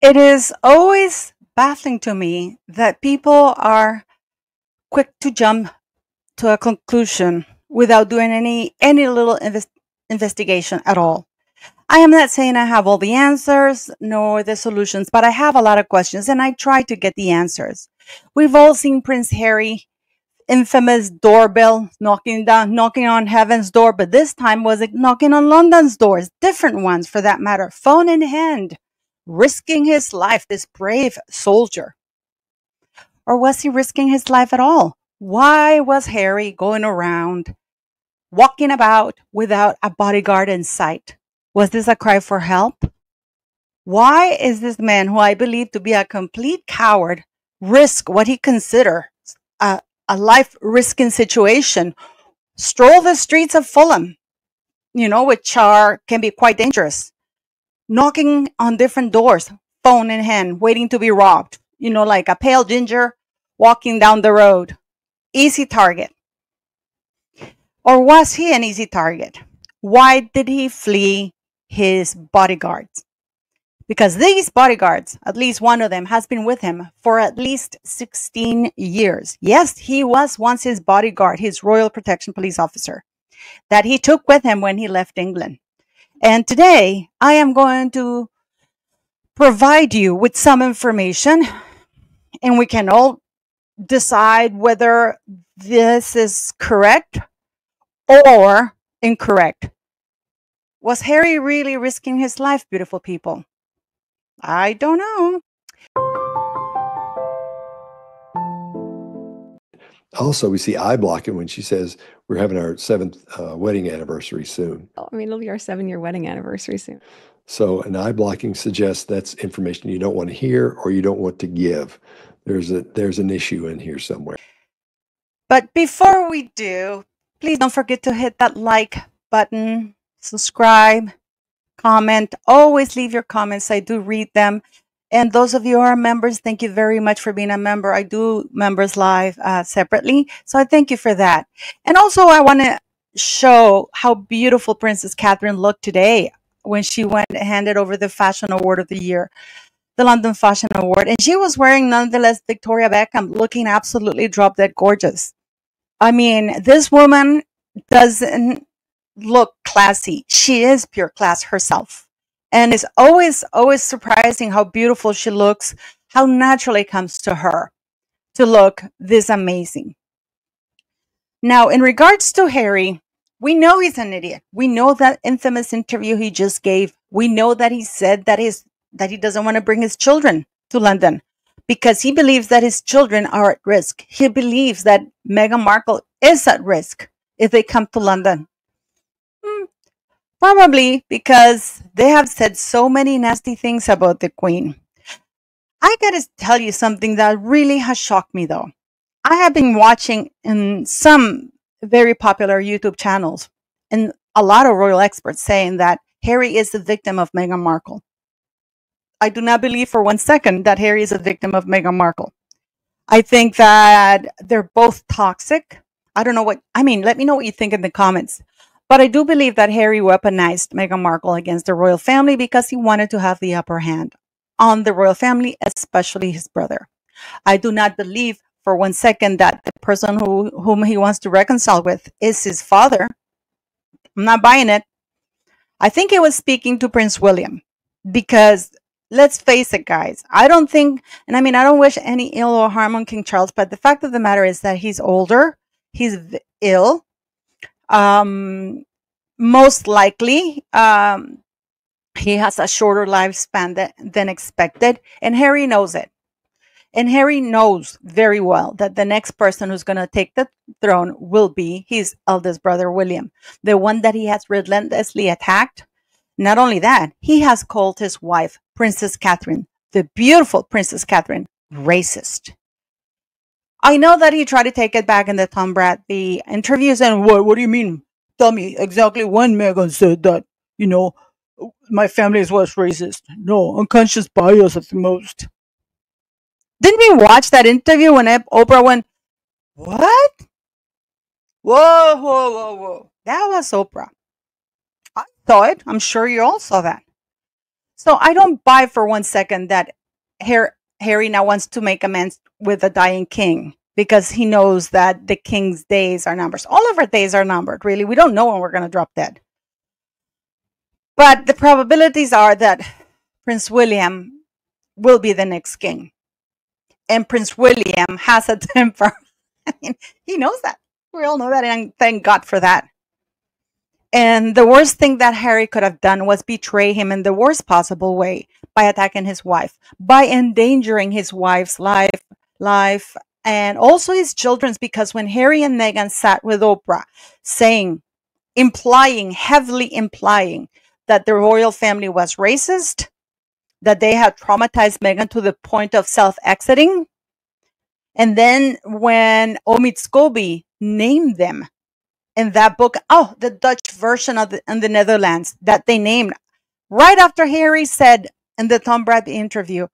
It is always baffling to me that people are quick to jump to a conclusion without doing any little investigation at all. I am not saying I have all the answers nor the solutions, but I have a lot of questions and I try to get the answers. We've all seen Prince Harry infamous doorbell knocking on heaven's door, but this time was it knocking on London's doors, different ones for that matter, phone in hand, risking his life, this brave soldier. Or was he risking his life at all? Why was Harry going around, walking about without a bodyguard in sight? Was this a cry for help? Why is this man, who I believe to be a complete coward, risk what he considers a life-risking situation, stroll the streets of Fulham, which can be quite dangerous, knocking on different doors, phone in hand, waiting to be robbed, like a pale ginger walking down the road. Easy target. Or was he an easy target? Why did he flee his bodyguards? Because these bodyguards, at least one of them, has been with him for at least 16 years. Yes, he was once his bodyguard, his Royal Protection Police officer, that he took with him when he left England. And today, I am going to provide you with some information, and we can all decide whether this is correct or incorrect. Was Harry really risking his life, beautiful people? I don't know. Also, we see eye blocking when she says we're having our 7th wedding anniversary soon. I mean, it'll be our 7-year wedding anniversary soon. So an eye blocking suggests that's information you don't want to hear or you don't want to give. There's an issue in here somewhere. But before we do, please don't forget to hit that like button, subscribe, comment. Always leave your comments. I do read them. And those of you who are members, thank you very much for being a member. I do members live separately. So I thank you for that. And also I want to show how beautiful Princess Catherine looked today when she went and handed over the Fashion Award of the Year, the London Fashion Award. And she was wearing, nonetheless, Victoria Beckham, looking absolutely drop dead gorgeous. I mean, this woman doesn't look classy. She is pure class herself. And it's always surprising how beautiful she looks, how naturally it comes to her to look this amazing. Now, in regards to Harry, we know he's an idiot. We know that infamous interview he just gave. We know that he said that he doesn't want to bring his children to London because he believes that his children are at risk. He believes that Meghan Markle is at risk if they come to London. Probably because they have said so many nasty things about the Queen. I gotta tell you something that really has shocked me, though. I have been watching in some very popular YouTube channels and a lot of royal experts saying that Harry is the victim of Meghan Markle. I do not believe for 1 second that Harry is a victim of Meghan Markle. I think that they're both toxic. I don't know let me know what you think in the comments. But I do believe that Harry weaponized Meghan Markle against the royal family because he wanted to have the upper hand on the royal family, especially his brother. I do not believe for 1 second that the person whom he wants to reconcile with is his father. I'm not buying it. I think he was speaking to Prince William because let's face it, guys. I don't wish any ill or harm on King Charles, but the fact of the matter is that he's older, he's ill. Most likely, he has a shorter lifespan than expected, and Harry knows it. And Harry knows very well that the next person who's going to take the throne will be his eldest brother, William, the one that he has relentlessly attacked. Not only that, he has called his wife, Princess Catherine, the beautiful Princess Catherine, racist. I know that he tried to take it back in the Tom Bradley interviews and what do you mean? Tell me exactly when Meghan said that, my family was racist. No, unconscious bias at the most. Didn't we watch that interview when Oprah went, what? Whoa. That was Oprah. I saw it. I'm sure you all saw that. So I don't buy for 1 second that Harry now wants to make amends with the dying king because he knows that the king's days are numbered. All of our days are numbered, really. We don't know when we're going to drop dead. But the probabilities are that Prince William will be the next king. And Prince William has a temper. I mean, he knows that. We all know that, and thank God for that. And the worst thing that Harry could have done was betray him in the worst possible way by attacking his wife, by endangering his wife's life, and also his children's. Because when Harry and Meghan sat with Oprah, heavily implying that the royal family was racist, that they had traumatized Meghan to the point of self-exiting, and then when Omid Scobie named them in that book, the Dutch version of in the Netherlands that they named right after Harry said in the Tom Brady interview,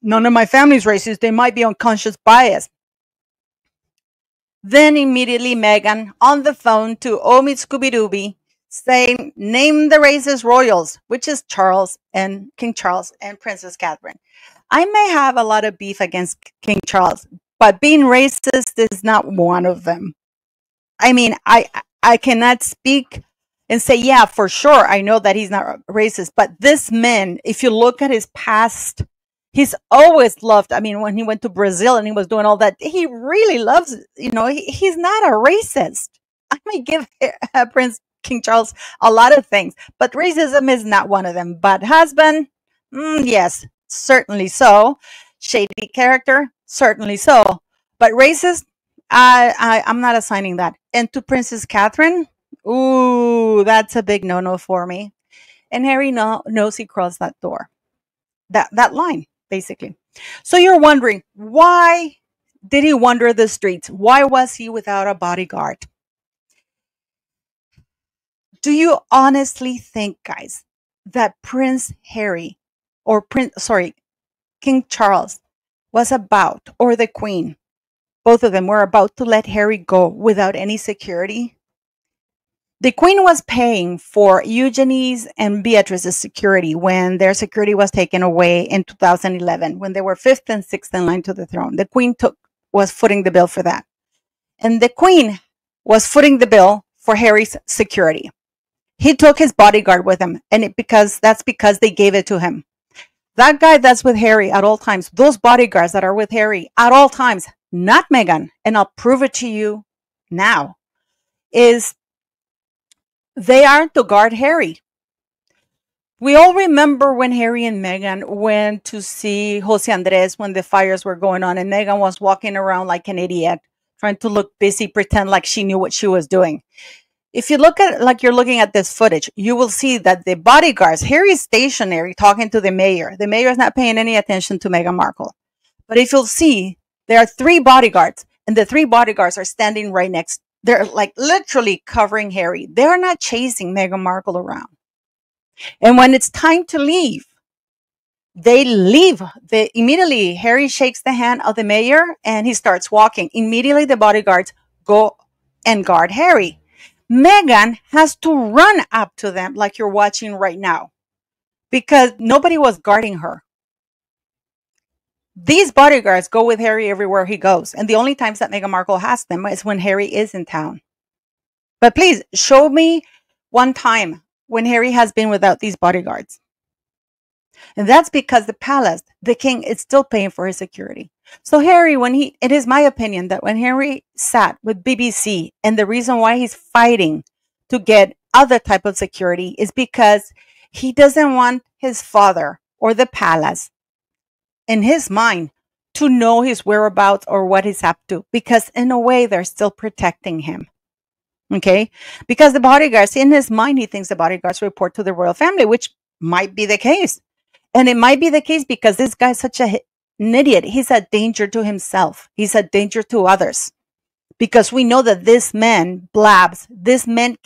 none of my family's racist, they might be unconscious bias. Then immediately Meghan on the phone to Omid Scooby-Dooby saying, name the racist royals, which is King Charles and Princess Catherine. I may have a lot of beef against King Charles, but being racist is not one of them. I mean, I cannot speak and say, yeah, for sure, I know that he's not racist. But this man, if you look at his past, he's always loved. I mean, when he went to Brazil and he was doing all that, he really loves, he's not a racist. I may give Prince King Charles a lot of things, but racism is not one of them. But husband, yes, certainly so. Shady character, certainly so. But racist, I'm not assigning that. And to Princess Catherine, ooh, that's a big no-no for me. And Harry knows he crossed that door, that line, basically. So you're wondering, why did he wander the streets? Why was he without a bodyguard? Do you honestly think, guys, that Prince Harry or King Charles was about, or the Queen, both of them were about to let Harry go without any security? The Queen was paying for Eugenie's and Beatrice's security when their security was taken away in 2011, when they were fifth and sixth in line to the throne. The Queen was footing the bill for that. And the Queen was footing the bill for Harry's security. He took his bodyguard with him, and that's because they gave it to him. That guy that's with Harry at all times, those bodyguards that are with Harry at all times, not Meghan, and I'll prove it to you now, is they are to guard Harry. We all remember when Harry and Meghan went to see Jose Andres when the fires were going on, and Meghan was walking around like an idiot, trying to look busy, pretend like she knew what she was doing. If you look at like you're looking at this footage, you will see that the bodyguards, Harry's stationary talking to the mayor. The mayor is not paying any attention to Meghan Markle. But if you'll see, there are 3 bodyguards, and the 3 bodyguards are standing right next. They're like literally covering Harry. They're not chasing Meghan Markle around. And when it's time to leave, they leave. Immediately, Harry shakes the hand of the mayor and he starts walking. Immediately, the bodyguards go and guard Harry. Meghan has to run up to them like you're watching right now because nobody was guarding her. These bodyguards go with Harry everywhere he goes. And the only times that Meghan Markle has them is when Harry is in town. But please show me one time when Harry has been without these bodyguards. And that's because the palace, the king, is still paying for his security. So Harry, it is my opinion that when Harry sat with BBC, and the reason why he's fighting to get other type of security is because he doesn't want his father or the palace in his mind to know his whereabouts or what he's up to, because in a way they're still protecting him. Okay? Because the bodyguards, in his mind, he thinks the bodyguards report to the royal family, which might be the case. And it might be the case because this guy's such an idiot. He's a danger to himself. He's a danger to others. Because we know that this man blabs. This man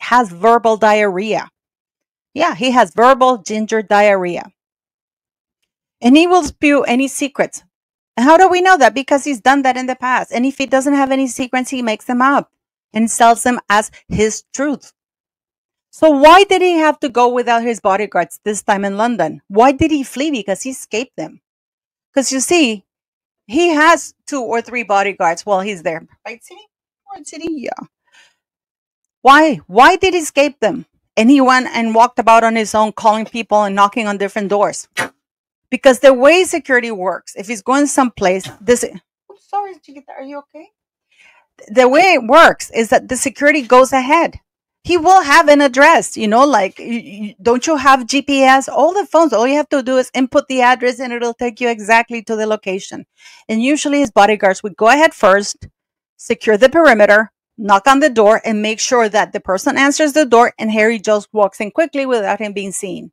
has verbal diarrhea. Yeah, he has verbal ginger diarrhea. And he will spew any secrets. And how do we know that? Because he's done that in the past. And if he doesn't have any secrets, he makes them up and sells them as his truth. So why did he have to go without his bodyguards this time in London? Why did he flee? Because he escaped them. Because you see, he has 2 or 3 bodyguards while he's there. Right, City? Right, City? Yeah. Why? Why did he escape them? And he went and walked about on his own, calling people and knocking on different doors. Because the way security works, if he's going someplace, this. I'm sorry, Chiquita, are you okay? The way it works is that the security goes ahead. He will have an address, like, don't you have GPS? All the phones, all you have to do is input the address and it'll take you exactly to the location. And usually his bodyguards would go ahead first, secure the perimeter, knock on the door, and make sure that the person answers the door and Harry just walks in quickly without him being seen.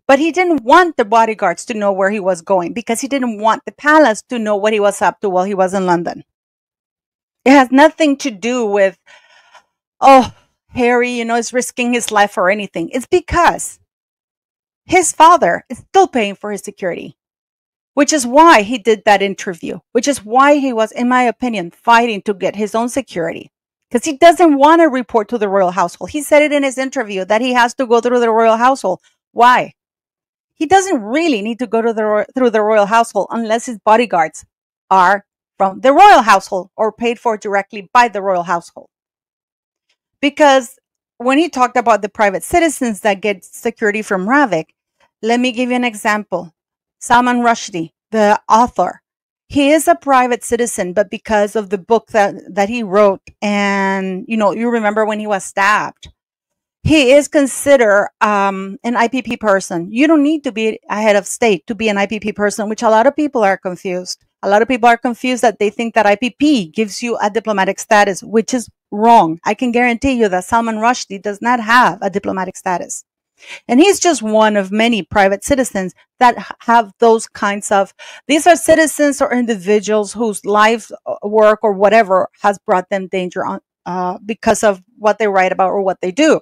But he didn't want the bodyguards to know where he was going because he didn't want the palace to know what he was up to while he was in London. It has nothing to do with, oh, Harry, is risking his life or anything. It's because his father is still paying for his security, which is why he did that interview, which is why he was, in my opinion, fighting to get his own security, because he doesn't want to report to the royal household. He said it in his interview that he has to go through the royal household. Why? He doesn't really need to go through the royal household unless his bodyguards are from the royal household or paid for directly by the royal household. Because when he talked about the private citizens that get security from Ravik, let me give you an example. Salman Rushdie, the author, he is a private citizen, but because of the book that he wrote, and you remember when he was stabbed, he is considered an IPP person. You don't need to be a head of state to be an IPP person, which a lot of people are confused. A lot of people are confused that they think that IPP gives you a diplomatic status, which is wrong. I can guarantee you that Salman Rushdie does not have a diplomatic status. And he's just one of many private citizens that have those kinds of, these are citizens or individuals whose life, work, or whatever has brought them danger because of what they write about or what they do.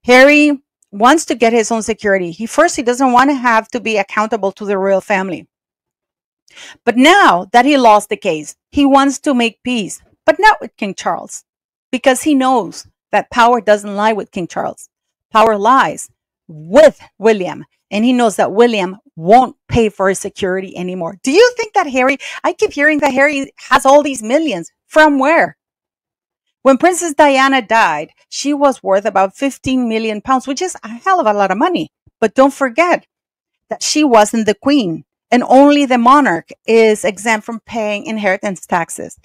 Harry wants to get his own security. He doesn't want to have to be accountable to the royal family. But now that he lost the case, he wants to make peace, but not with King Charles, because he knows that power doesn't lie with King Charles. Power lies with William, and he knows that William won't pay for his security anymore. Do you think that I keep hearing that Harry has all these millions. From where? When Princess Diana died, she was worth about 15 million pounds, which is a hell of a lot of money. But don't forget that she wasn't the queen, and only the monarch is exempt from paying inheritance taxes.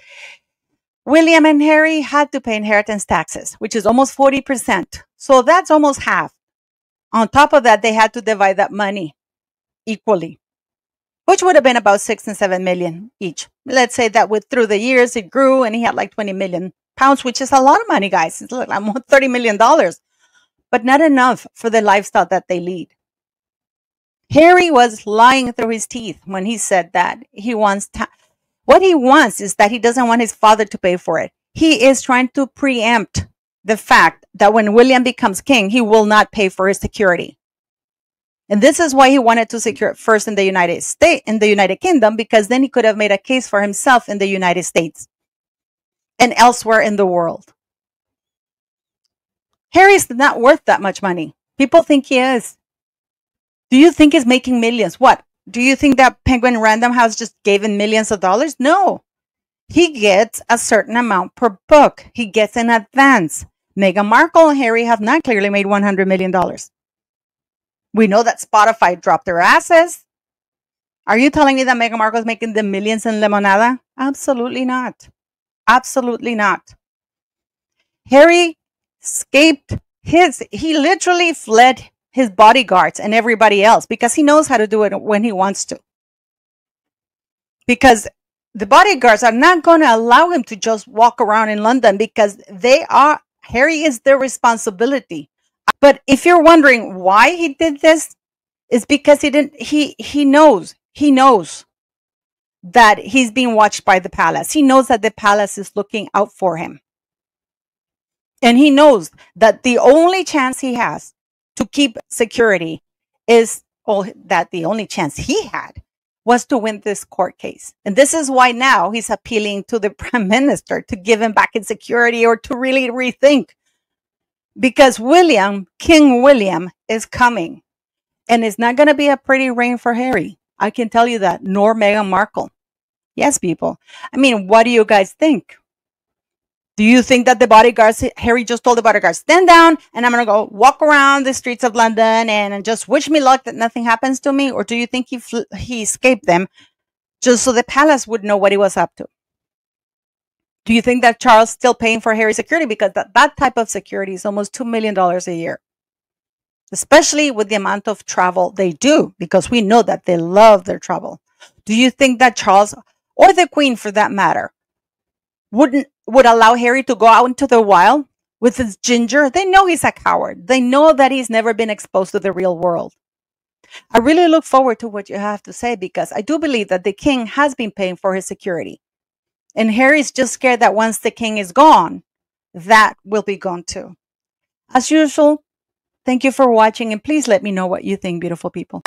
William and Harry had to pay inheritance taxes, which is almost 40%. So that's almost half. On top of that, they had to divide that money equally, which would have been about 6 and 7 million each. Let's say that through the years, it grew and he had like 20 million pounds, which is a lot of money, guys. It's like almost $30 million, but not enough for the lifestyle that they lead. Harry was lying through his teeth when he said that what he wants is that he doesn't want his father to pay for it. He is trying to preempt the fact that when William becomes king, he will not pay for his security. And this is why he wanted to secure it first in the United Kingdom, because then he could have made a case for himself in the United States and elsewhere in the world. Harry's not worth that much money. People think he is. Do you think he's making millions? What? Do you think that Penguin Random House just gave him millions of dollars? No. He gets a certain amount per book. He gets in advance. Meghan Markle and Harry have not clearly made $100 million. We know that Spotify dropped their asses. Are you telling me that Meghan Markle is making the millions in Lemonada? Absolutely not. Absolutely not. Harry escaped he literally fled his bodyguards and everybody else because he knows how to do it when he wants to. Because the bodyguards are not going to allow him to just walk around in London because Harry is their responsibility. But if you're wondering why he did this, it's because he knows that he's being watched by the palace. He knows that the palace is looking out for him. And he knows that the only chance he has to keep security that the only chance he had was to win this court case. And this is why now he's appealing to the prime minister to give him back his security or to really rethink. Because King William is coming. And it's not going to be a pretty reign for Harry. I can tell you that, nor Meghan Markle. Yes, people. I mean, what do you guys think? Do you think that the bodyguards, Harry just told the bodyguards, stand down and I'm going to go walk around the streets of London and just wish me luck that nothing happens to me? Or do you think he escaped them just so the palace would know what he was up to? Do you think that Charles still paying for Harry's security? Because that type of security is almost $2 million a year, especially with the amount of travel they do, because we know that they love their travel. Do you think that Charles, or the Queen for that matter, would allow Harry to go out into the wild with his ginger? They know he's a coward. They know that he's never been exposed to the real world. I really look forward to what you have to say, because I do believe that the king has been paying for his security. And Harry's just scared that once the king is gone, that will be gone too. As usual, thank you for watching, and please let me know what you think, beautiful people.